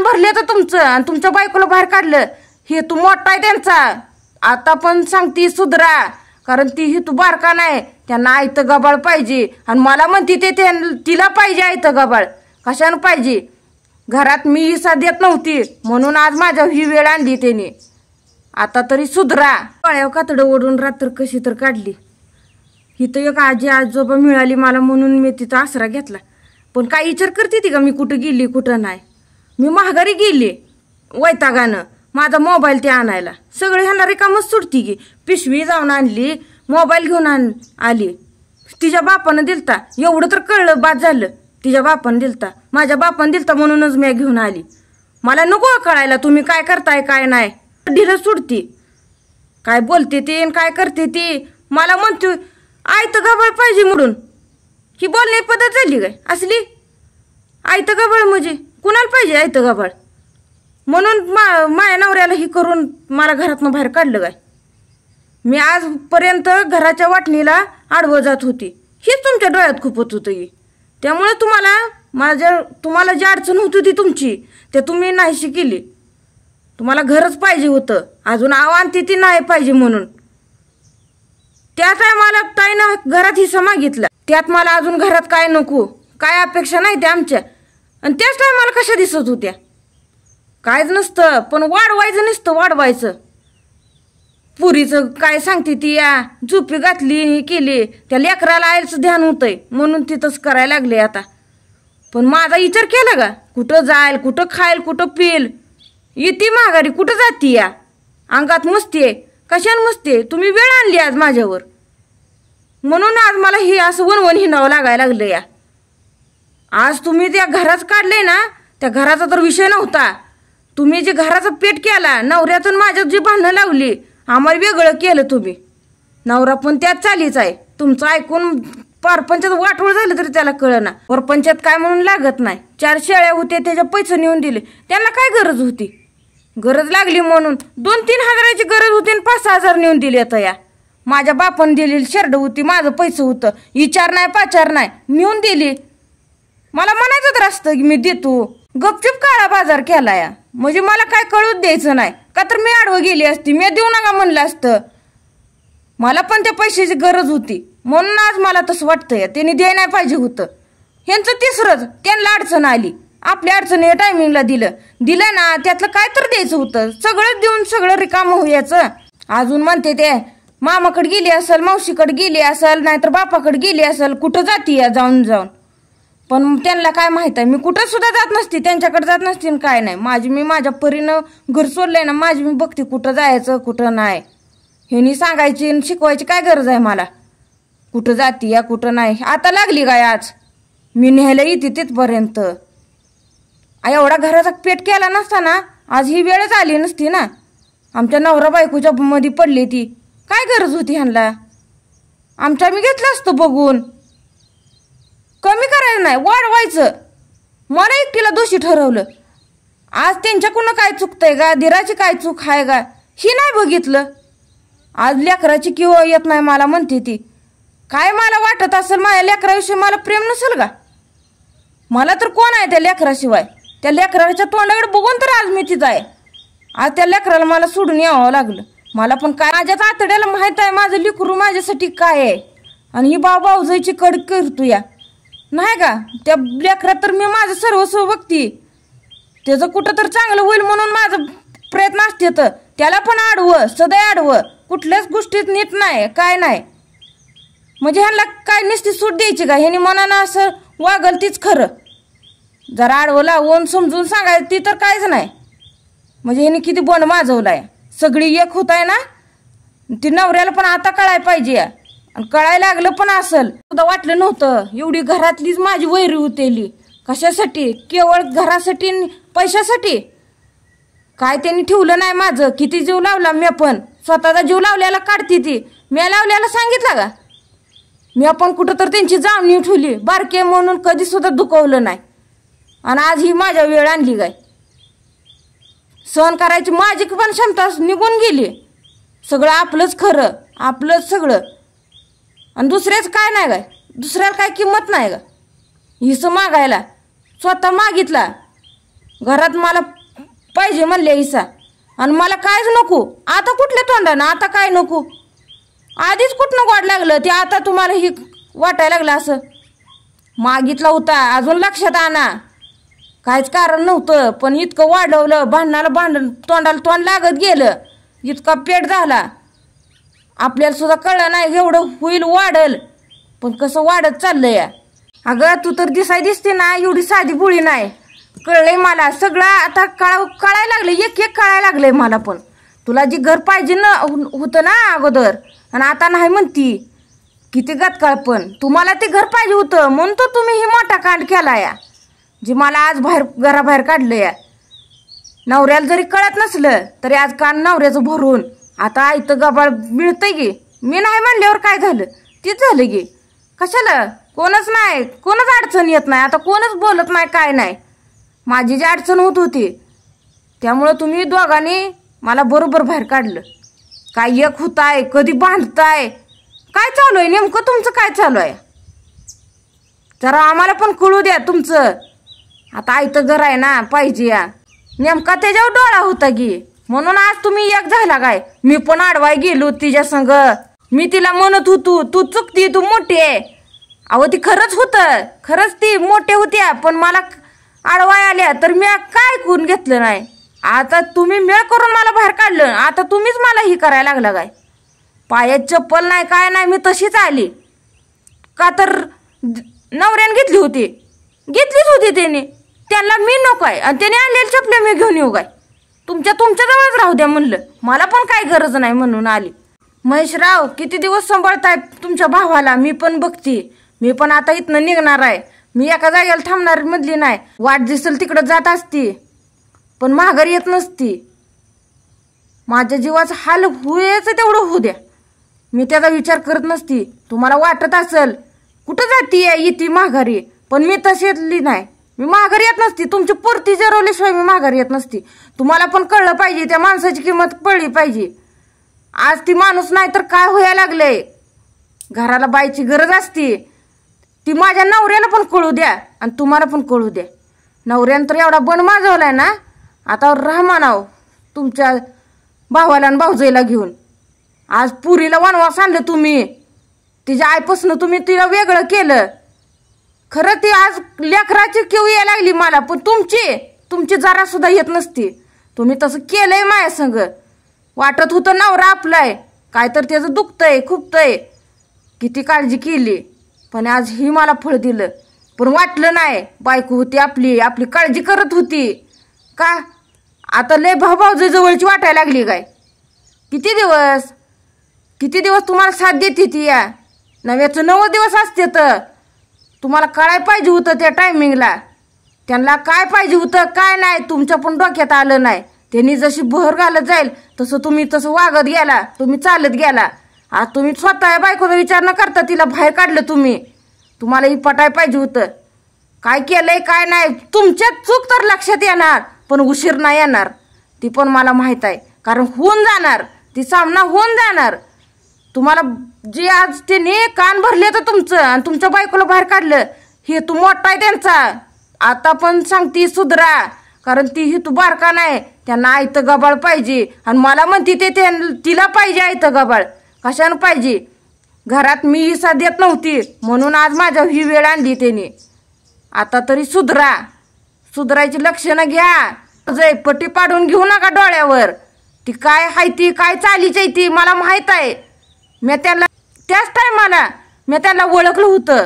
कान भरले तर तुमचं आणि तुमच्या बायकोला बाहेर काढलं. हे तू मोठा आहे त्यांचा. आता पण सांगती सुधरा, कारण ती ही तू बारका नाही. त्यांना आयतं गबाळ पाहिजे आणि मला म्हणती ते तिला पाहिजे आयतं गबाळ. कशानं पाहिजे? घरात मी हिस्सा देत नव्हती म्हणून आज माझ्या ही वेळ आणली त्याने. आता तरी सुधरा. पाळ्यावर कातडं ओढून रात्र कशी तर काढली. इथं एक आजी आजोबा मिळाली मला म्हणून मी तिचा आसरा घेतला. पण काय विचार करते ती का मी कुठं गेली कुठं नाही? मी माघारी गेली वैतागानं माझा मोबाईल ते आणायला. सगळे ह्यांना रिकामच सुटती की. पिशवी जाऊन आणली, मोबाईल घेऊन आली. तिच्या बापानं दिलता एवढं तर कळलं, बाद झालं. तिच्या बापानं दिलता, माझ्या बापानं दिलता म्हणूनच मी घेऊन आली. मला नको कळायला तुम्ही काय करताय काय नाही. ढिलं सुटती. काय बोलते ती काय करते ती. मला म्हणते आयतं गबाळ पाहिजे म्हणून. ही बोलणे पद्धत झाली काय असली? आयतं गबाळ म्हणजे कुणाला पाहिजे आयतं गबाळ? म्हणून माझ्या नवऱ्याला ही करून मला घरातनं बाहेर काढलं काय? मी आजपर्यंत घराच्या वाटणीला आडवं जात होती. हेच तुमच्या डोळ्यात खुपत होतं की. त्यामुळे तुम्हाला जी अडचण होती ती तुमची ते तुम्ही नाहीशी केली. तुम्हाला घरच पाहिजे होतं, अजून आव्हान ती नाही पाहिजे म्हणून. त्या टायमाला ताईनं घरात हिस्सा मागितला. त्यात मला अजून घरात काय नको, काय अपेक्षा नाही त्या आमच्या. आणि त्याच टायमाला कशा दिसत होत्या? कायच नसतं, पण वाढवायचं नसतं वाढवायचं. पुरीचं काय सांगते ती या झोपी घातली ही केली. त्या लेकराला आईचं ध्यान होतंय म्हणून तिथंच करायला लागले आता. पण माझा विचार केला का? कुठं जाईल, कुठं खाईल, कुठं पिल. येते माघारी कुठं जाती या? अंगात मस्ती आहे. कशाने मस्ती आहे? तुम्ही वेळ आणली आज माझ्यावर म्हणून आज मला हे असं वनवन हिंडावं लागायला लागलं या. आज तुम्ही त्या घराच काढले ना, त्या घराचा तर विषय नव्हता. तुम्ही जे घराचा पेट केला, नवऱ्यातून माझ्यात जी भांडणं लावली, आम्हाला वेगळं केलं तुम्ही. नवरा पण त्यात चालीच आहे. तुमचं ऐकून परपंचात वाटोळ झालं तरी त्याला कळना. परपंचात काय म्हणून लागत नाही. 4 शेळ्या होते त्याच्या पैसे नेऊन दिले. त्यांना काय गरज होती? गरज लागली म्हणून 2-3 हजाराची गरज होती आणि 5-6 हजार नेऊन दिली. आता या माझ्या बापानं दिलेली शर्ट होती, माझं पैसे होतं. विचार नाही पाचार नाही, नेऊन दिली. मला म्हणायचं तर असतं की मी देतो. गपचूप काळा बाजार केला या म्हणजे मला काय कळूच द्यायचं नाही का? तर मी आडवं गेली असती, मी देऊ नका म्हणलं असतं. मला पण त्या पैशाची गरज होती म्हणून आज मला तसं वाटतंय त्यांनी द्याय नाही पाहिजे होतं. ह्यांचं तिसरंच त्यांना अडचण आली. आपल्या अडचणी टायमिंगला दिलं ना, त्यातलं काय तर द्यायचं होतं. सगळं देऊन सगळं रिकामं होयाचं. अजून म्हणते ते मामाकडे गेली असेल, मावशीकडे गेली असेल, नाहीतर बापाकडे गेली असेल. कुठं जाती या जाऊन. पण त्यांना काय माहित आहे मी कुठं सुद्धा जात नसती, त्यांच्याकडे जात नसती काय नाही. मी माझ्या परीनं घर सोडलंय ना, मी बघते कुठं जायचं कुठं नाही. ह्यांनी सांगायची शिकवायची काय गरज आहे मला? कुठं जाती या कुठं नाही. आता लागली काय आज? मी न्यायला येते तिथपर्यंत. एवढा घराचा पेट केला नसता ना, आज ही वेळच आली नसती ना. आमच्या नवरा बायकोच्या मध्ये पडली ती. काय गरज होती ह्यांना? आमच्या मी घेतलं असतं बघून. कमी करायचं नाही, वाढवायचं. मला एकटीला दोषी ठरवलं. आज त्यांच्याकडून काय चुकतंय का? धीराची काय चूक आहे का ही नाही बघितलं. आज लेकराची किंवा येत नाही मला म्हणते ती. काय मला वाटत असेल माझ्या लेकराविषयी मला प्रेम नसेल का? मला तर कोण आहे त्या लेकराशिवाय? त्या लेकराच्या तोंडाकडे बघून तर आज मी तिथं आहे. आज त्या लेकराला मला सोडून यावं लागलं. मला पण काय माझ्याच आतड्याला माहित आहे माझं लेकरू माझ्यासाठी काय आहे. आणि ही भाऊजाईची कड करतो या नाही का? त्या लेकरात तर मी माझं सर्वस्व बघती. त्याचं कुठं तर चांगलं होईल म्हणून माझं प्रयत्न असते. तर त्याला पण आडवं सदैव आडवं, कुठल्याच गोष्टीत नीट नाही काय नाही. म्हणजे ह्यांना काय नुसती सूट द्यायची का? ह्यानी मनानं असं वागल तीच खरं. जरा आडवं लावून समजून सांगायचं ती तर काहीच नाही. म्हणजे ह्यानी किती बंड माजवलाय. सगळी एक होत आहे ना, ती नवऱ्याला पण आता कळायला पाहिजे. आणि कळायला लागलं पण असेल सुद्धा वाटलं नव्हतं. एवढी घरातलीच माझी वैरी होतेली. कशासाठी? केवळ घरासाठी पैशासाठी. काय त्यांनी ठेवलं नाही माझं. किती जीव लावला मी, पण स्वतःचा जीव लावल्याला काढती ती. मी लावल्याला सांगितलं का? मी आपण कुठं तर त्यांची जाणीव ठेवली. बारके म्हणून कधी सुद्धा दुखवलं नाही. आणि आज ही माझ्या वेळ आणली काय? सहन करायची माझी पण क्षमता निघून गेली. सगळं आपलंच खरं, आपलंच सगळं. आणि दुसऱ्याच काय नाही काय? दुसऱ्याला काय किंमत नाही का? हिस्सा मागायला स्वतः मागितला. घरात मला पाहिजे म्हणले हिस्सा आणि मला कायच नको. आता कुठल्या तोंडानं आता काय नको? आधीच कुठनं गोड लागलं ते आता तुम्हाला ही वाटायला लागलं असं? मागितला होता अजून लक्षात आणा. काहीच कारण नव्हतं पण इतकं वाढवलं, भांडणाला भांडण, तोंडाला तोंड लागत गेलं, इतका पेट झाला. आपल्याला सुद्धा कळलं नाही एवढं होईल वाढल, पण कसं वाढत चाललंय. अगं तू तर दिसते ना एवढी साधी बुळी नाही. कळलंय मला सगळं आता कळायला लागलंय, एक एक कळायला लागलंय मला. पण तुला जी घर पाहिजे ना होतं ना अगोदर आणि आता नाही म्हणती. किती गतकाळ पण तुम्हाला ते घर पाहिजे होतं म्हणून तर तुम्ही ही मोठा कांड केला या जी मला आज घराबाहेर काढलं या. नवऱ्याला जरी कळत नसलं तरी आज कान नवऱ्याचं भरून आता आयतं गबाळ मिळतंय की. मी नाही म्हणल्यावर काय झालं तीच झालं की. कशाला कोणच नाही, कोणच अडचण येत नाही आता, कोणच बोलत नाही काय नाही. माझी जी अडचण होत होती त्यामुळं तुम्ही दोघांनी मला बरोबर बाहेर काढलं. काय एक होताय, कधी भांडताय, काय चालू आहे नेमकं तुमचं? काय चालू आहे जरा आम्हाला पण कळू द्या तुमचं. आता आयतं घर आहे ना पाहिजे या, नेमका त्याच्यावर डोळा होता की म्हणून आज तुम्ही एक झाला काय. मी पण आडवाय गेलो तिच्या संग. मी तिला म्हणत होतो तू चुकती, तू मोठी आहे. अहो ती खरंच होतं, खरंच ती मोठे होत्या पण मला आडवाय आल्या तर मी काय ऐकून घेतलं नाही. आता तुम्ही मेळ करून मला बाहेर काढलं, आता तुम्हीच मला ही करायला लागला काय. पायात चप्पल नाही काय नाही, मी तशीच आली का तर नवऱ्याने घेतलीच होती त्याने. त्यांना मी नको आहे आणि त्याने आणलेली चपल्या मी घेऊन येऊ काय. तुमच्या जवळच राहू द्या म्हणलं, मला पण काय गरज नाही म्हणून आली. महेशराव किती दिवस सांभाळताय तुमच्या भावाला? मी पण बघते, मी पण आता इथनं निघणार आहे. मी एका जागेला थांबणार मधली नाही. वाट दिसेल तिकडं जात असती पण माघारी येत नसती. माझ्या जीवाचं हाल होयचं तेवढं होऊ द्या, मी त्याचा विचार करत नसती. तुम्हाला वाटत असेल कुठं जातीये येते माघारी, पण मी तशी नाही. मी माघारी येत नसती, तुमची पुरती जरवल्याशिवाय मी माघारी येत नसती. तुम्हाला पण कळलं पाहिजे, त्या माणसाची किंमत कळली पाहिजे. आज ती माणूस नाही तर काय व्हायला लागलंय. घराला बाईची गरज असती, ती माझ्या नवऱ्याला पण कळू द्या आणि तुम्हाला पण कळू द्या. नवऱ्यानं तर एवढा बन माजवलाय ना, आता राहा म्हणाव तुमच्या भावाला आणि भाऊजाईला घेऊन. आज पुरीला वनवास आणलं तुम्ही, तिच्या आईपासून तुम्ही तिला वेगळं केलं. खरं ती आज लेकराची किव यायला लागली मला, पण तुमची जरा सुद्धा येत नसती. तुम्ही तसं केलंय माझ्या संग. वाटत होतं नवरा आपलाय काय तर त्याचं दुखतंय खुपतंय, किती काळजी केली पण आज ही मला फळ दिलं. पण वाटलं नाही बायको होती आपली काळजी करत होती का. आता लय भाऊभाऊजी जवळची वाटायला लागली काय. किती दिवस तुम्हाला साथ देते ती या. नव्याचं 9 दिवस असते तर तुम्हाला कळायला पाहिजे होतं त्या टायमिंगला. त्यांना काय पाहिजे होतं काय नाही तुमच्या पण डोक्यात आलं नाही. त्यांनी जशी भर घालत जाईल तुम्ही तसं वागत गेला, तुम्ही चालत गेला. आज तुम्ही स्वतः बायकोचा विचार न करता तिला बाहेर काढलं. तुम्हाला ही पटाय पाहिजे होतं. काय केलंय काय नाही तुमच्यात चूक तर लक्षात येणार पण उशीर नाही येणार, ती पण मला माहित आहे. कारण होऊन जाणार, ती सामना होऊन जाणार. तुम्हाला जे आज त्याने कान भरले तर तुमचं आणि तुमच्या बायकोला बाहेर काढलं, हे तू मोठा आहे त्यांचा. आता पण सांगती सुधरा, कारण ती ही तू बारका नाही. त्यांना आयतं गबाळ पाहिजे आणि मला म्हणती ते तिला पाहिजे आयतं गबाळ. कशानं पाहिजे? घरात मी हिस्सा देत नव्हती म्हणून आज माझ्या ही वेळ आणली त्याने. आता तरी सुधरायची लक्षणं घ्या. पट्टी पाडून घेऊ नका डोळ्यावर. ती काय हाय ती काय चालीच आहे ती मला माहित आहे. मी त्यांना त्याच टायमाला मी त्यांना ओळखलं होतं.